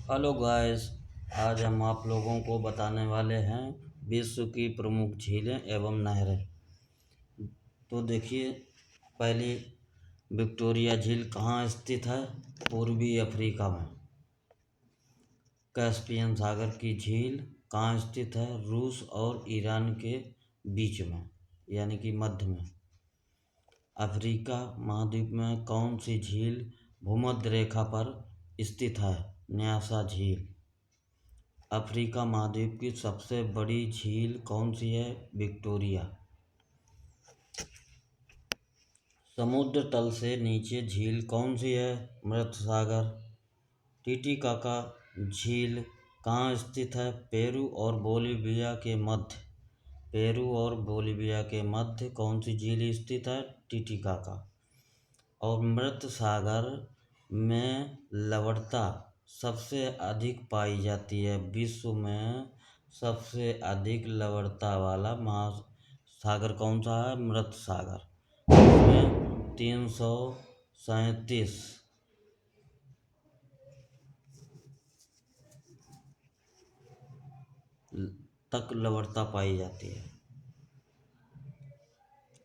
Hello guys. आज हम आप लोगों को बताने वाले हैं विश्व की प्रमुख झीलें एवं नहरें। तो देखिए, पहली विक्टोरिया झील कहाँ स्थित है? पूर्वी अफ्रीका में। कैस्पियन सागर की झील कहाँ स्थित है? रूस और ईरान के बीच में, यानी कि मध्य में। अफ्रीका महाद्वीप में कौन सी झील भूमध्य रेखा पर स्थित है? न्यासा झील। अफ्रीका महाद्वीप की सबसे बड़ी झील कौन सी है? विक्टोरिया। समुद्र तल से नीचे झील कौन सी है? मृत सागर। टिटिकाका झील कहाँ स्थित है? पेरू और बोलिविया के मध्य। पेरू और बोलिविया के मध्य कौन सी झील स्थित है? टिटिकाका। और मृत सागर में लवणता सबसे अधिक पाई जाती है। विश्व में सबसे अधिक लवणता वाला महासागर कौन सा है? मृत सागर। इसमें 337 तक लवणता पाई जाती है।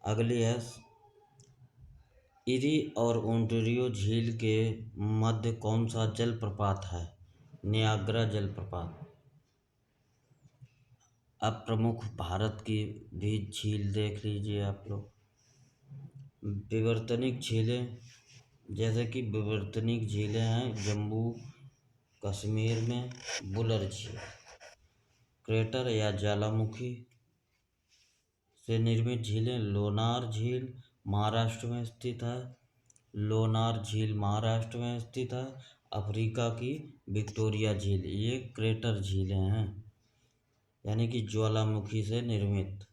अगली है इरी और ओंटारियो झील के मध्य कौन सा जलप्रपात है? नियाग्रा जलप्रपात। अब प्रमुख भारत की भी झील देख लीजिए आप लोग। विवर्तनिक झीलें, जैसे कि विवर्तनिक झीलें हैं जम्मू कश्मीर में बुलर झील। क्रेटर या ज्वालामुखी से निर्मित झीलें, लोनार झील महाराष्ट्र में स्थित है। लोनार झील महाराष्ट्र में स्थित है। अफ्रीका की विक्टोरिया झील, ये क्रेटर झीलें हैं, यानी कि ज्वालामुखी से निर्मित।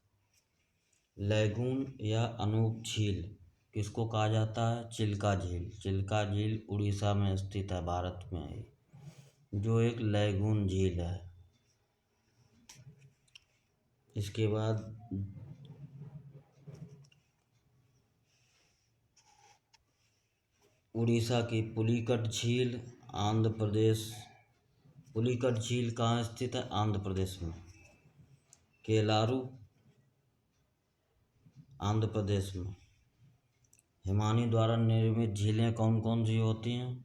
लैगून या अनूप झील किसको कहा जाता है? चिल्का झील। चिल्का झील उड़ीसा में स्थित है, भारत में है, जो एक लैगून झील है। इसके बाद उड़ीसा की पुलिकट झील, आंध्र प्रदेश। पुलिकट झील कहाँ स्थित है? आंध्र प्रदेश में। केलारू, आंध्र प्रदेश में। हिमानी द्वारा निर्मित झीलें कौन कौन सी होती हैं?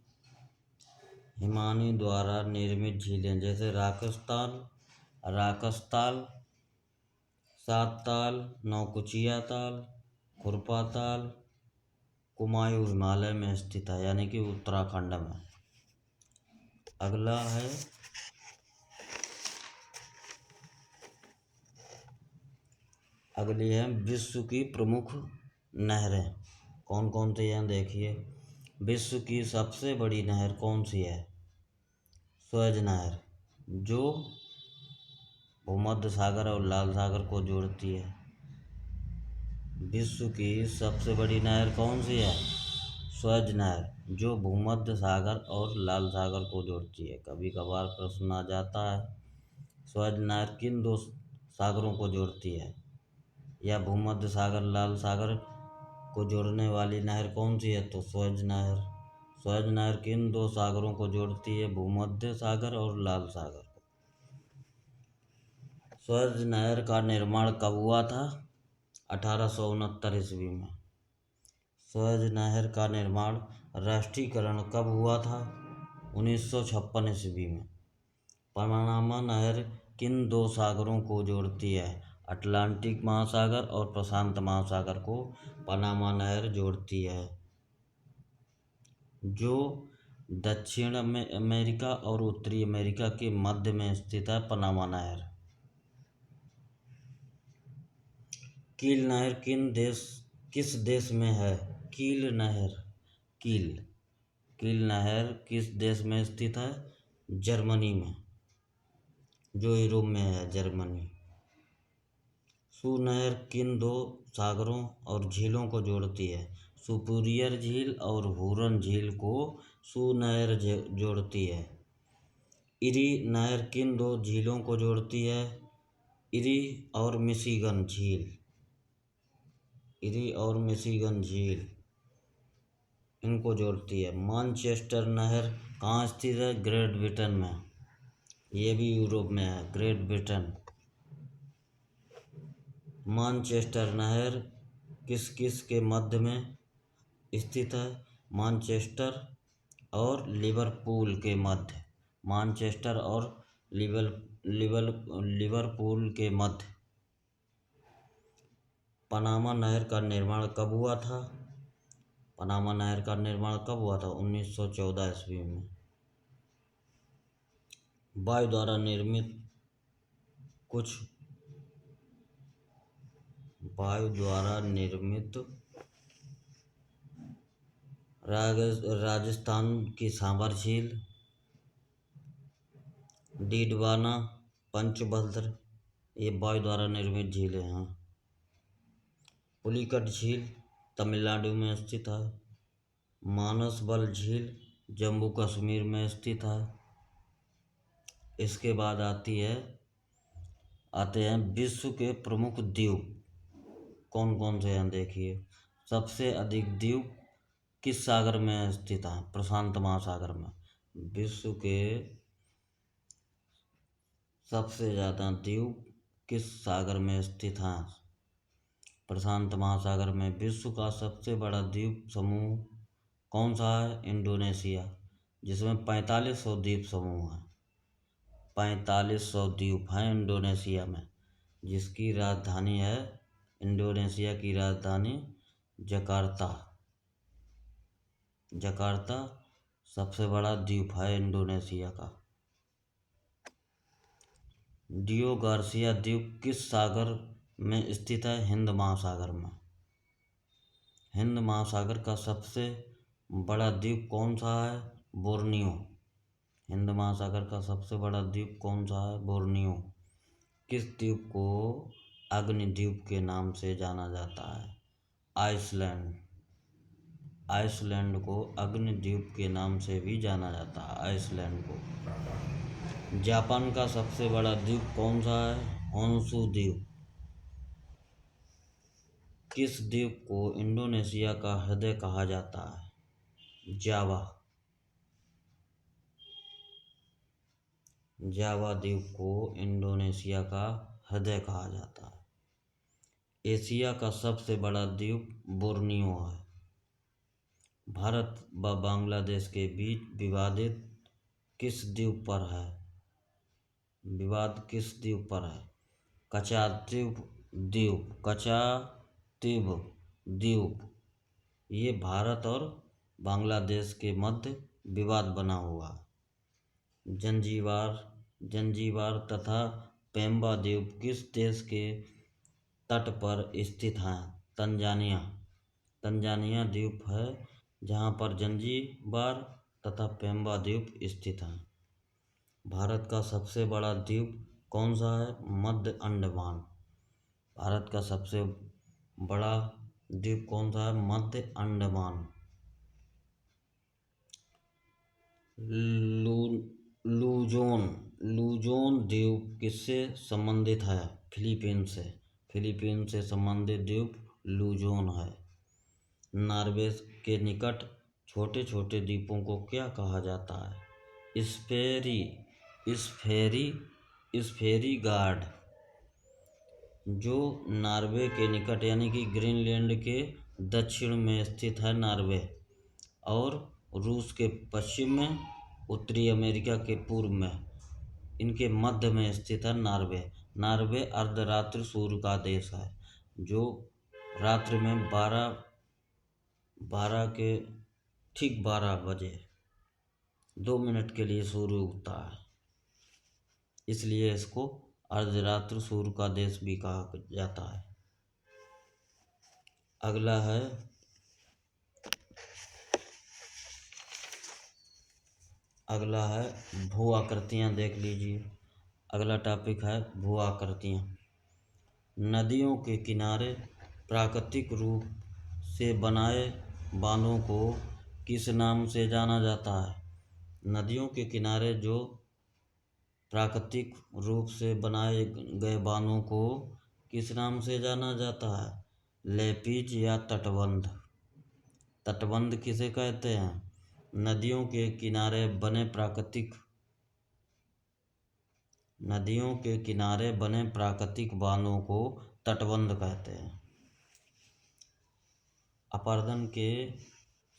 हिमानी द्वारा निर्मित झीलें जैसे राकसताल, सात ताल, नौकुचिया ताल, खुरपा ताल, कुमायूं हिमालय में स्थित है, यानी कि उत्तराखंड में। अगला है अगली है विश्व की प्रमुख नहरें कौन कौन सी हैं? देखिए, विश्व की सबसे बड़ी नहर कौन सी है? स्वेज नहर, जो भूमध्य सागर और लाल सागर को जोड़ती है। विश्व की सबसे बड़ी नहर कौन सी है? स्वेज नहर, जो भूमध्य सागर और लाल सागर को जोड़ती है। कभी कभार प्रश्न आ जाता है, स्वेज नहर किन दो सागरों को जोड़ती है? या भूमध्य सागर लाल सागर को जोड़ने वाली नहर कौन सी है? तो स्वेज नहर। स्वेज नहर किन दो सागरों को जोड़ती है? भूमध्य सागर और लाल सागर को। स्वेज नहर का निर्माण कब हुआ था? 1869 ईस्वी में। स्वेज नहर का निर्माण, राष्ट्रीयकरण कब हुआ था? 1956 ईस्वी में। पनामा नहर किन दो सागरों को जोड़ती है? अटलांटिक महासागर और प्रशांत महासागर को पनामा नहर जोड़ती है, जो दक्षिण अमेरिका और उत्तरी अमेरिका के मध्य में स्थित है। पनामा नहर। कील नहर किस देश में है? कील नहर किस देश में स्थित है? जर्मनी में, जो यूरोप में है, जर्मनी। सू नहर किन दो सागरों और झीलों को जोड़ती है? सुपीरियर झील और हुरन झील को सू नहर जोड़ती है। इरी नहर किन दो झीलों को जोड़ती है? इरी और मिशिगन झील। इरी और मिशिगन झील इनको जोड़ती है। मानचेस्टर नहर कहाँ स्थित है? ग्रेट ब्रिटेन में। ये भी यूरोप में है, ग्रेट ब्रिटेन। मानचेस्टर नहर किस किस के मध्य में स्थित है? मानचेस्टर और लिवरपूल के मध्य। मानचेस्टर और लिवरपूल के मध्य। पनामा नहर का निर्माण कब हुआ था? पनामा नहर का निर्माण कब हुआ था? 1914 ईस्वी में। वायु द्वारा निर्मित राजस्थान की सांभर झील, डीडवाना, पंचभद्र, ये वायु द्वारा निर्मित झीलें हैं। पुलिकट झील तमिलनाडु में स्थित है। मानसबल झील जम्मू कश्मीर में स्थित है। इसके बाद आते हैं विश्व के प्रमुख द्वीप कौन कौन से हैं। देखिए, सबसे अधिक द्वीप किस सागर में स्थित है? प्रशांत महासागर में। विश्व के सबसे ज़्यादा द्वीप किस सागर में स्थित हैं? प्रशांत महासागर में। विश्व का सबसे बड़ा द्वीप समूह कौन सा है? इंडोनेशिया, जिसमें 4500 द्वीप समूह हैं। 4500 द्वीप हैं इंडोनेशिया में, जिसकी राजधानी है, इंडोनेशिया की राजधानी जकार्ता। जकार्ता सबसे बड़ा द्वीप है इंडोनेशिया का। डियो गार्सिया द्वीप किस सागर में स्थित है? हिंद महासागर में। हिंद महासागर का सबसे बड़ा द्वीप कौन सा है? बोर्नियो। हिंद महासागर का सबसे बड़ा द्वीप कौन सा है? बोर्नियो। किस द्वीप को अग्नि द्वीप के नाम से जाना जाता है? आइसलैंड। आइसलैंड को अग्नि द्वीप के नाम से भी जाना जाता है, आइसलैंड को। जापान का सबसे बड़ा द्वीप कौन सा है? होन्शु द्वीप। किस द्वीप को इंडोनेशिया का हृदय कहा जाता है? जावा। जावा द्वीप को इंडोनेशिया का हृदय कहा जाता है। एशिया का सबसे बड़ा द्वीप बोर्नियो है। भारत व बांग्लादेश के बीच विवादित किस द्वीप पर है? विवाद किस द्वीप पर है? कचाद्वीप द्वीप। कचाद्वीप द्वीप ये भारत और बांग्लादेश के मध्य विवाद बना हुआ है। जंजीबार तथा पेम्बा द्वीप किस देश के तट पर स्थित हैं? तंजानिया। तंजानिया द्वीप है जहाँ पर जंजीबार तथा पेम्बा द्वीप स्थित हैं। भारत का सबसे बड़ा द्वीप कौन सा है? मध्य अंडमान। भारत का सबसे बड़ा द्वीप कौन सा है? मध्य अंडमान। लूजोन द्वीप किससे संबंधित है? फिलीपींस से। फिलीपींस से संबंधित द्वीप लूजोन है। नॉर्वे के निकट छोटे छोटे द्वीपों को क्या कहा जाता है? स्फेरी गार्ड। जो नॉर्वे के निकट यानी कि ग्रीनलैंड के दक्षिण में स्थित है नॉर्वे, और रूस के पश्चिम में, उत्तरी अमेरिका के पूर्व में, इनके मध्य में स्थित है नॉर्वे। नॉर्वे अर्धरात्रि सूर्य का देश है, जो रात्रि में 12 बजे 2 मिनट के लिए सूर्य उगता है, इसलिए इसको अर्धरात्रि सूर्य का देश भी कहा जाता है। अगला है भू आकृतियाँ। देख लीजिए, अगला टॉपिक है भू आकृतियाँ। नदियों के किनारे प्राकृतिक रूप से बनाए बांधों को किस नाम से जाना जाता है? नदियों के किनारे जो प्राकृतिक रूप से बनाए गए बांधों को किस नाम से जाना जाता है? लेपीज या तटबंध। तटबंध किसे कहते हैं? नदियों के किनारे बने प्राकृतिक बांधों को तटबंध कहते हैं। अपरदन के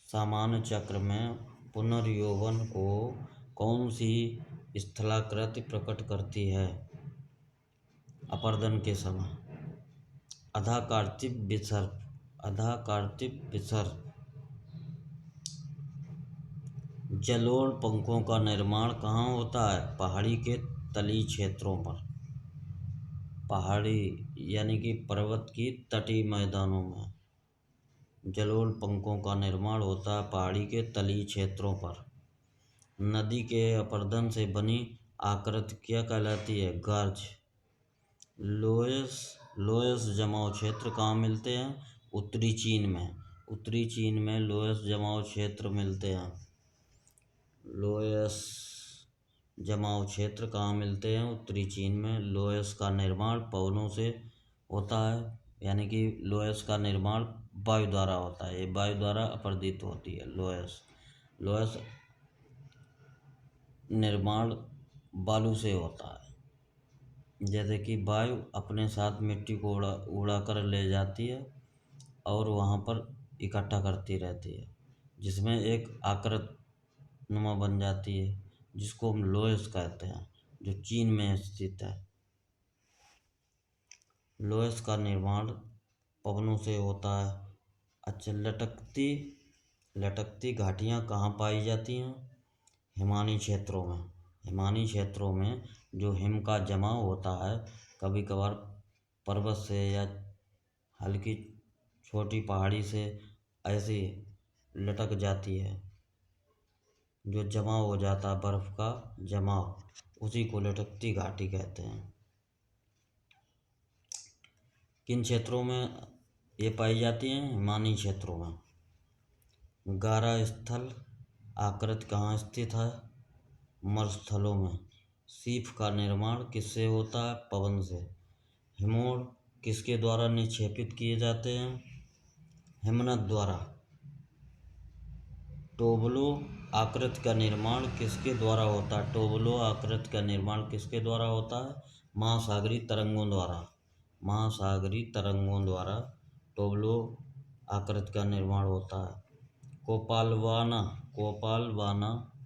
सामान्य चक्र में पुनर्यौवन को कौन सी स्थलाकृति प्रकट करती है? अपरदन के समय अधाकार्तिक विसर्ग। जलोढ़ पंखों का निर्माण कहाँ होता है? पहाड़ी के तलीय क्षेत्रों पर। पहाड़ी यानी कि पर्वत की तटीय मैदानों में जलोढ़ पंखों का निर्माण होता है, पहाड़ी के तलीय क्षेत्रों पर। नदी के अपरदन से बनी आकृति क्या कहलाती है? गर्ज। लोयस जमाव क्षेत्र कहाँ मिलते हैं? उत्तरी चीन में लोयस जमाव क्षेत्र मिलते हैं। लोयस जमाव क्षेत्र कहाँ मिलते हैं? उत्तरी चीन में। लोयस का निर्माण पवनों से होता है, यानी कि लोयस का निर्माण वायु द्वारा होता है। ये वायु द्वारा अपरदित होती है लोयस निर्माण बालू से होता है। जैसे कि वायु अपने साथ मिट्टी को उड़ा कर ले जाती है और वहाँ पर इकट्ठा करती रहती है, जिसमें एक आकृति नुमा बन जाती है, जिसको हम लोयस कहते हैं, जो चीन में स्थित है। लोयस का निर्माण पवनों से होता है। अच्छा, लटकती घाटियाँ कहाँ पाई जाती हैं? हिमानी क्षेत्रों में जो हिम का जमाव होता है, कभी कभार पर्वत से या हल्की छोटी पहाड़ी से ऐसी लटक जाती है, जो जमाव हो जाता है, बर्फ का जमाव, उसी को लटकती घाटी कहते हैं। किन क्षेत्रों में ये पाई जाती हैं? हिमानी क्षेत्रों में। गारा स्थल आकृति कहाँ स्थित है? मरुस्थलों में। शीफ का निर्माण किससे होता है? पवन से। हिमोड़ किसके द्वारा निक्षेपित किए जाते हैं? हिमनद द्वारा। टोबलो आकृति का निर्माण किसके द्वारा होता है? टोबलो आकृति का निर्माण किसके द्वारा होता है? महासागरीय तरंगों द्वारा टोबलो आकृति का निर्माण होता है।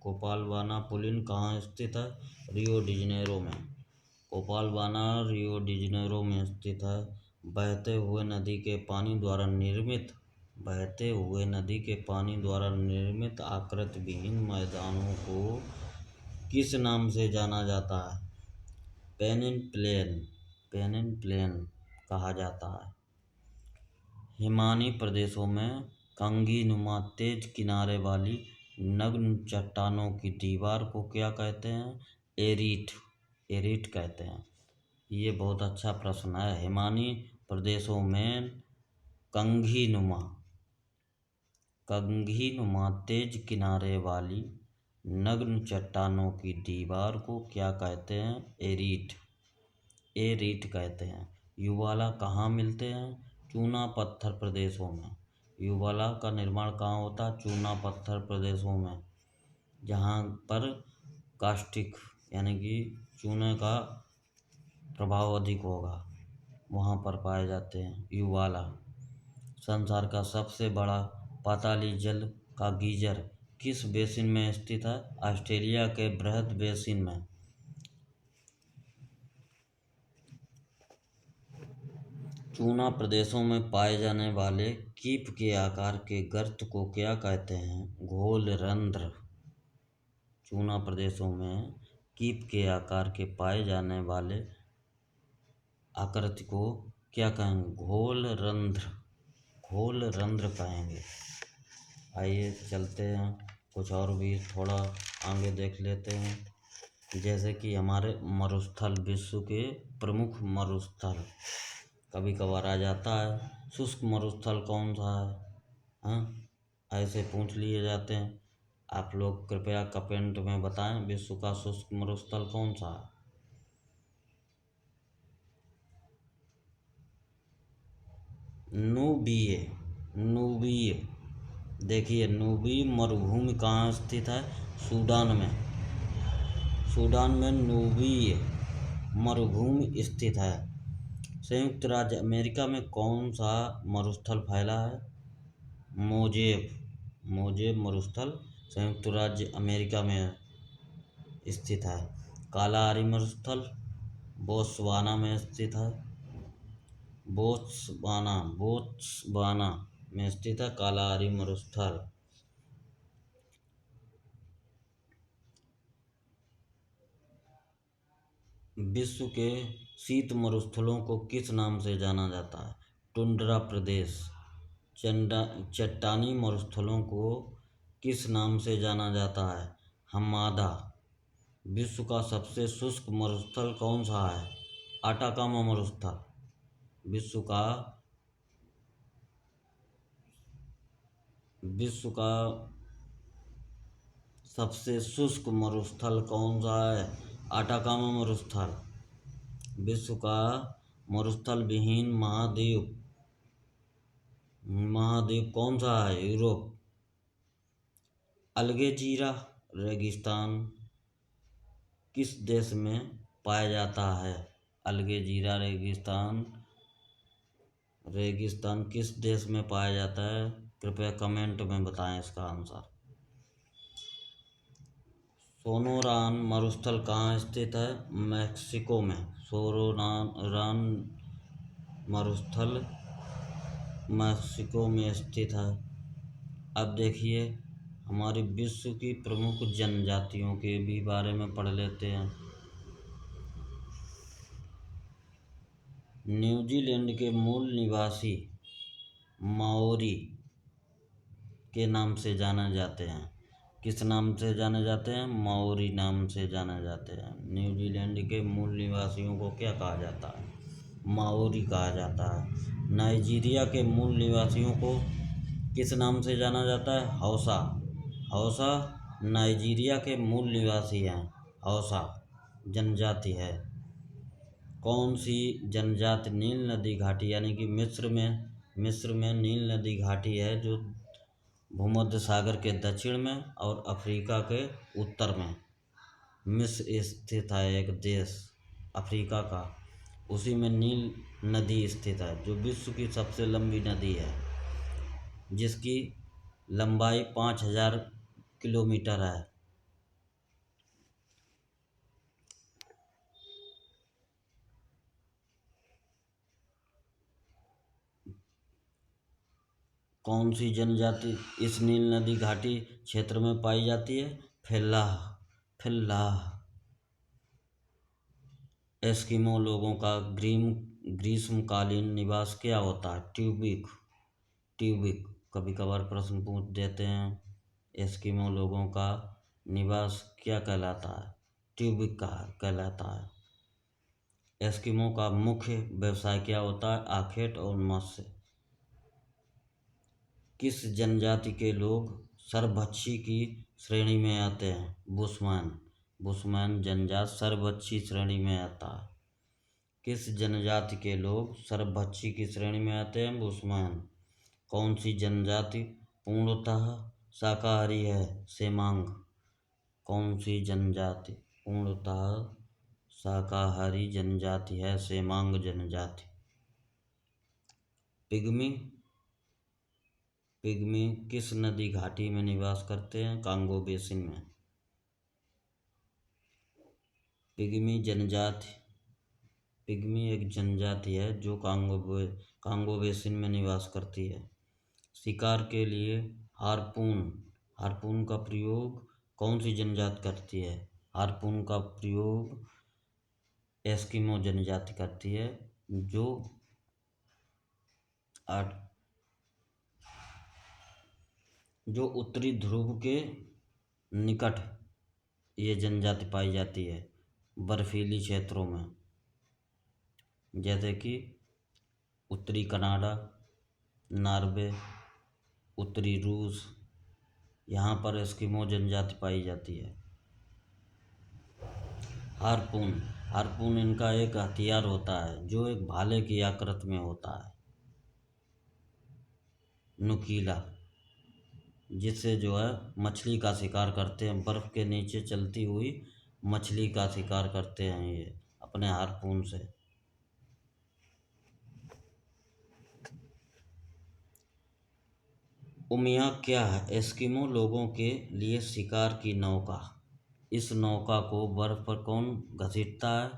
कोपालवाना पुलिन कहाँ स्थित है? रियो डी जेनेरो में। कोपालवाना रियो डी जेनेरो में स्थित है। बहते हुए नदी के पानी द्वारा निर्मित आकृति विहीन मैदानों को किस नाम से जाना जाता है? पेनिन प्लेन कहा जाता है। हिमानी प्रदेशों में कंघीनुमा तेज किनारे वाली नग्न चट्टानों की दीवार को क्या कहते हैं? एरीट कहते हैं। ये बहुत अच्छा प्रश्न है। हिमानी प्रदेशों में कंघीनुमा तेज किनारे वाली नग्न चट्टानों की दीवार को क्या कहते हैं? एरीट कहते हैं। युवाला कहाँ मिलते हैं? चूना पत्थर प्रदेशों में। युवाला का निर्माण कहाँ होता है? चूना पत्थर प्रदेशों में, जहाँ पर कास्टिक यानी कि चूने का प्रभाव अधिक होगा, वहाँ पर पाए जाते हैं युवाला। संसार का सबसे बड़ा पाताली जल का गीजर किस बेसिन में स्थित है? ऑस्ट्रेलिया के बृहद बेसिन में। चूना प्रदेशों में पाए जाने वाले कीप के आकार के गर्त को क्या कहते हैं? घोल रंध्र। चूना प्रदेशों में कीप के आकार के पाए जाने वाले आकृति को क्या कहेंगे? घोल रंध्र कहेंगे। आइए चलते हैं, कुछ और भी थोड़ा आगे देख लेते हैं। जैसे कि हमारे मरुस्थल, विश्व के प्रमुख मरुस्थल कभी कभार आ जाता है। शुष्क मरुस्थल कौन सा है? ऐसे पूछ लिए जाते हैं। आप लोग कृपया कमेंट में बताएं, विश्व का शुष्क मरुस्थल कौन सा है? नूबिय देखिए, नूबी मरुभूमि कहाँ स्थित है? सूडान में। सूडान में नूबी मरुभूमि स्थित है। संयुक्त राज्य अमेरिका में कौन सा मरुस्थल फैला है? मोजेब मरुस्थल संयुक्त राज्य अमेरिका में स्थित है। कालाहारी मरुस्थल बोत्सवाना में स्थित है। बोत्सवाना में स्थित है कालाहारी मरुस्थल। विश्व के शीत मरुस्थलों को किस नाम से जाना जाता है? टुंड्रा प्रदेश। चट्टानी मरुस्थलों को किस नाम से जाना जाता है? हमादा। विश्व का सबसे शुष्क मरुस्थल कौन सा है? आटाकामा मरुस्थल। विश्व का सबसे शुष्क मरुस्थल कौन सा है? आटाकामा मरुस्थल। विश्व का मरुस्थल विहीन महाद्वीप कौन सा है? यूरोप। अल्गेजीरा रेगिस्तान किस देश में पाया जाता है? अल्गेजीरा रेगिस्तान किस देश में पाया जाता है? कृपया कमेंट में बताएं इसका आंसर। सोनोरान मरुस्थल कहाँ स्थित है? मैक्सिको में। सोनोरान मरुस्थल मैक्सिको में स्थित है। अब देखिए, हमारी विश्व की प्रमुख जनजातियों के भी बारे में पढ़ लेते हैं। न्यूजीलैंड के मूल निवासी माओरी के नाम से जाने जाते हैं। किस नाम से जाने जाते हैं? माओरी नाम से जाने जाते हैं। न्यूजीलैंड के मूल निवासियों को क्या कहा जाता है? माओरी कहा जाता है। नाइजीरिया के मूल निवासियों को किस नाम से जाना जाता है? हौसा नाइजीरिया के मूल निवासी हैं। हौसा जनजाति है। कौन सी जनजाति नील नदी घाटी यानी कि मिस्र में नील नदी घाटी है जो भूमध्य सागर के दक्षिण में और अफ्रीका के उत्तर में मिस्र स्थित है एक देश अफ्रीका का, उसी में नील नदी स्थित है जो विश्व की सबसे लंबी नदी है जिसकी लंबाई 5000 किलोमीटर है। कौन सी जनजाति इस नील नदी घाटी क्षेत्र में पाई जाती है? फिल्लाह। एस्किमो लोगों का ग्रीष्मकालीन निवास क्या होता है? ट्यूबिक। कभी कभार प्रश्न पूछ देते हैं। एस्किमो लोगों का निवास क्या कहलाता है? ट्यूबिक कहलाता है। एस्किमो का मुख्य व्यवसाय क्या होता है? आखेट और मत्स्य। किस जनजाति के लोग सर्वभक्षी की श्रेणी में आते हैं? बुशमैन जनजाति सर्वभक्षी श्रेणी में आता है। किस जनजाति के लोग सर्वभक्षी की श्रेणी में आते हैं? बुशमैन। कौन सी जनजाति पूर्णतः शाकाहारी है? सेमांग। कौन सी जनजाति पूर्णतः शाकाहारी जनजाति है? सेमांग जनजाति। पिग्मी किस नदी घाटी में निवास करते हैं? कांगो बेसिन में। पिग्मी एक जनजाति है जो कांगो बेसिन में निवास करती है। शिकार के लिए हार्पून का प्रयोग कौन सी जनजाति करती है? हार्पून का प्रयोग एस्किमो जनजाति करती है जो उत्तरी ध्रुव के निकट ये जनजाति पाई जाती है, बर्फीली क्षेत्रों में, जैसे कि उत्तरी कनाडा, नॉर्वे, उत्तरी रूस, यहाँ पर एस्किमो जनजाति पाई जाती है। हार्पून इनका एक हथियार होता है जो एक भाले की आकृति में होता है, नुकीला। जिससे जो है मछली का शिकार करते हैं, बर्फ़ के नीचे चलती हुई मछली का शिकार करते हैं ये अपने हार्पून से। उमिया क्या है? एस्किमो लोगों के लिए शिकार की नौका। इस नौका को बर्फ पर कौन घसीटता है?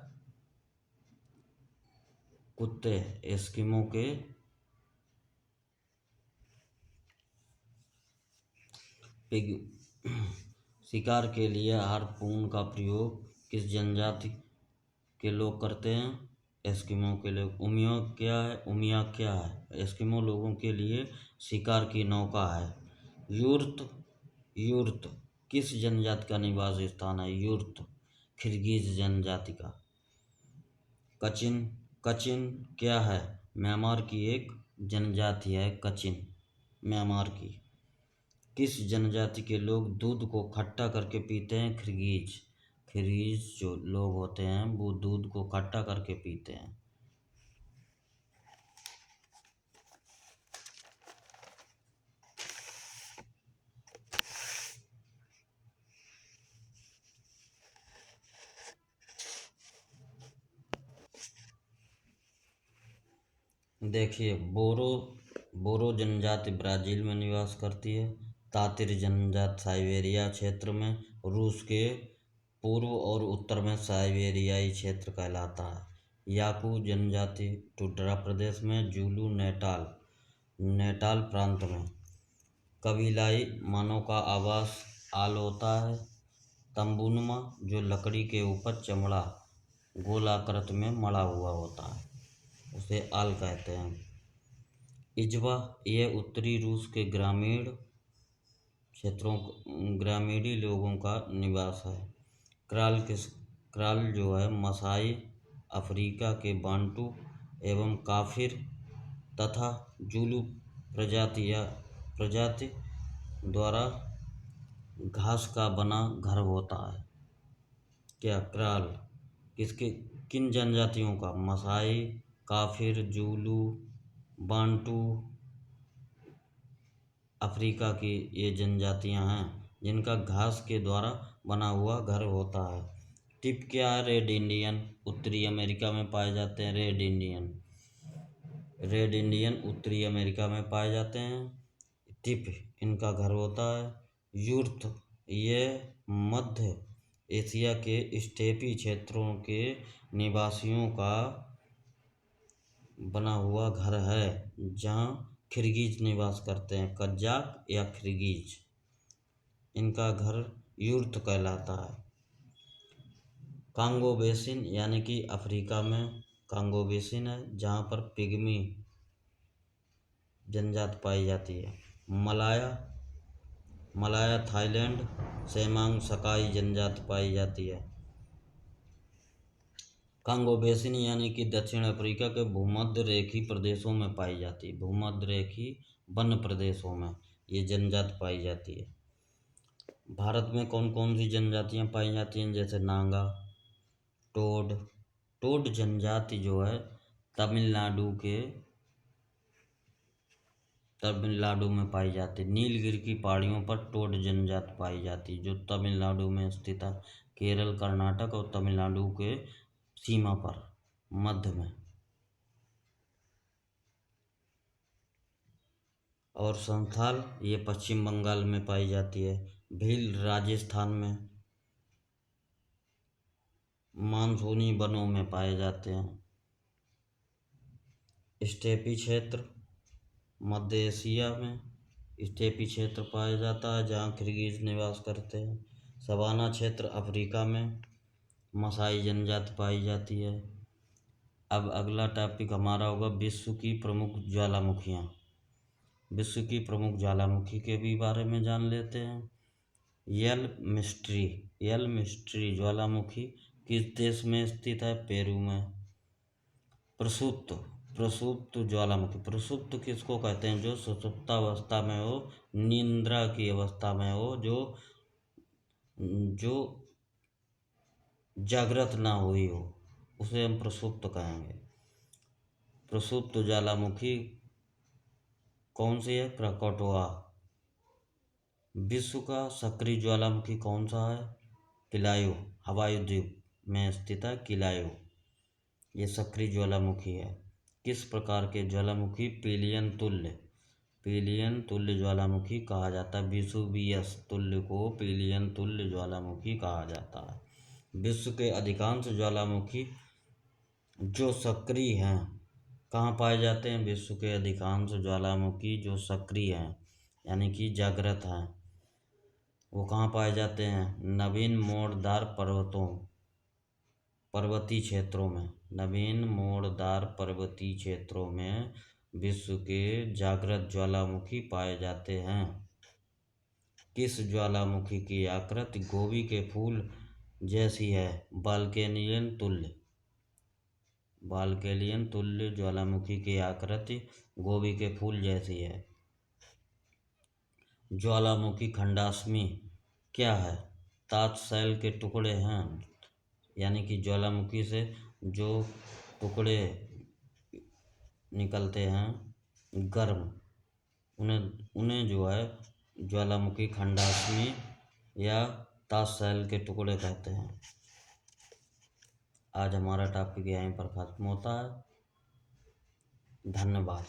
कुत्ते। एस्किमो के पिग शिकार के लिए हार्पून का प्रयोग किस जनजाति के लोग करते हैं? एस्किमो के लोग। उमिया क्या है? एस्किमो लोगों के लिए शिकार की नौका है। यूर्त। यूर्त किस जनजाति का निवास स्थान है? यूर्त किर्गिज जनजाति का। कचिन। कचिन क्या है? म्यांमार की एक जनजाति है कचिन, म्यांमार की। किस जनजाति के लोग दूध को खट्टा करके पीते हैं? किर्गिज। किर्गिज जो लोग होते हैं वो दूध को खट्टा करके पीते हैं। देखिए, बोरो जनजाति ब्राज़ील में निवास करती है। तातिर जनजाति साइबेरिया क्षेत्र में, रूस के पूर्व और उत्तर में साइबेरियाई क्षेत्र कहलाता है। याकू जनजाति टुंड्रा प्रदेश में, ज़ुलू नेटाल प्रांत में। कबीलाई मानव का आवास आल होता है। तंबूनुमा जो लकड़ी के ऊपर चमड़ा गोलाकृति में मड़ा हुआ होता है उसे आल कहते हैं। इजवा यह उत्तरी रूस के ग्रामीणी लोगों का निवास है। क्राल जो है मसाई अफ्रीका के बांटू एवं काफिर तथा ज़ुलू प्रजाति द्वारा घास का बना घर होता है। क्या क्राल किन जनजातियों का? मसाई, काफिर, ज़ुलू, बांटू, अफ्रीका की ये जनजातियां हैं जिनका घास के द्वारा बना हुआ घर होता है। टिप क्या है? रेड इंडियन उत्तरी अमेरिका में पाए जाते हैं। रेड इंडियन उत्तरी अमेरिका में पाए जाते हैं। टिप इनका घर होता है। यूर्थ ये मध्य एशिया के स्टेपी क्षेत्रों के निवासियों का बना हुआ घर है जहाँ किर्गिज निवास करते हैं, कज़ाक या किर्गिज। इनका घर यूर्त कहलाता है। कांगो बेसिन यानी कि अफ्रीका में कांगो बेसिन है जहाँ पर पिग्मी जनजाति पाई जाती है। मलाया थाईलैंड सेमांग सकाई जनजाति पाई जाती है। कांगो बेसिन यानी कि दक्षिण अफ्रीका के भूमध्य रेखी प्रदेशों में पाई जाती है। भूमध्य रेखी वन प्रदेशों में ये जनजाति पाई जाती है। भारत में कौन कौन सी जनजातियां पाई जाती हैं? जैसे नागा, टोड जनजाति जो है तमिलनाडु में पाई जाती है। नीलगिरी की पहाड़ियों पर टोड जनजाति पाई जाती है जो तमिलनाडु में स्थित है। केरल, कर्नाटक और तमिलनाडु के सीमा पर मध्य में। और संथाल ये पश्चिम बंगाल में पाई जाती है। भील राजस्थान में। मानसूनी वनों में पाए जाते हैं। स्टेपी क्षेत्र मध्य एशिया में स्टेपी क्षेत्र पाया जाता है जहाँ किर्गिज निवास करते हैं। सवाना क्षेत्र अफ्रीका में मसाई जनजाति पाई जाती है। अब अगला टॉपिक हमारा होगा विश्व की प्रमुख ज्वालामुखियाँ। विश्व की प्रमुख ज्वालामुखी के भी बारे में जान लेते हैं। यल मिस्ट्री ज्वालामुखी किस देश में स्थित है? पेरू में। प्रसुप्त ज्वालामुखी। प्रसुप्त किसको कहते हैं? जो सुषुप्तावस्था में हो, निद्रा की अवस्था में हो, जो जागृत ना हुई हो उसे हम प्रसुप्त कहेंगे। प्रसुप्त ज्वालामुखी कौन सी है? क्रकोटोआ। विश्व का सक्रिय ज्वालामुखी कौन सा है? किलायु, हवाई द्वीप में स्थित है किलायु, ये सक्रिय ज्वालामुखी है। किस प्रकार के ज्वालामुखी पीलियन तुल्य ज्वालामुखी कहा जाता है? विसुवियस तुल्य को पीलियन तुल्य ज्वालामुखी कहा जाता है। विश्व के अधिकांश ज्वालामुखी जो सक्रिय हैं कहाँ पाए जाते हैं? विश्व के अधिकांश ज्वालामुखी जो सक्रिय हैं यानी कि जागृत हैं वो कहाँ पाए जाते हैं? नवीन मोड़दार पर्वतीय क्षेत्रों में विश्व के जागृत ज्वालामुखी पाए जाते हैं। किस ज्वालामुखी की आकृति गोभी के फूल जैसी है? बालकेलियन तुल्य ज्वालामुखी की आकृति गोभी के फूल जैसी है। ज्वालामुखी खंडाश्मी क्या है? ताजशैल के टुकड़े हैं, यानी कि ज्वालामुखी से जो टुकड़े निकलते हैं गर्म, उन्हें जो है ज्वालामुखी खंडाश्मी या ताजशैल के टुकड़े कहते हैं। आज हमारा टॉपिक यहीं पर खत्म होता है। धन्यवाद।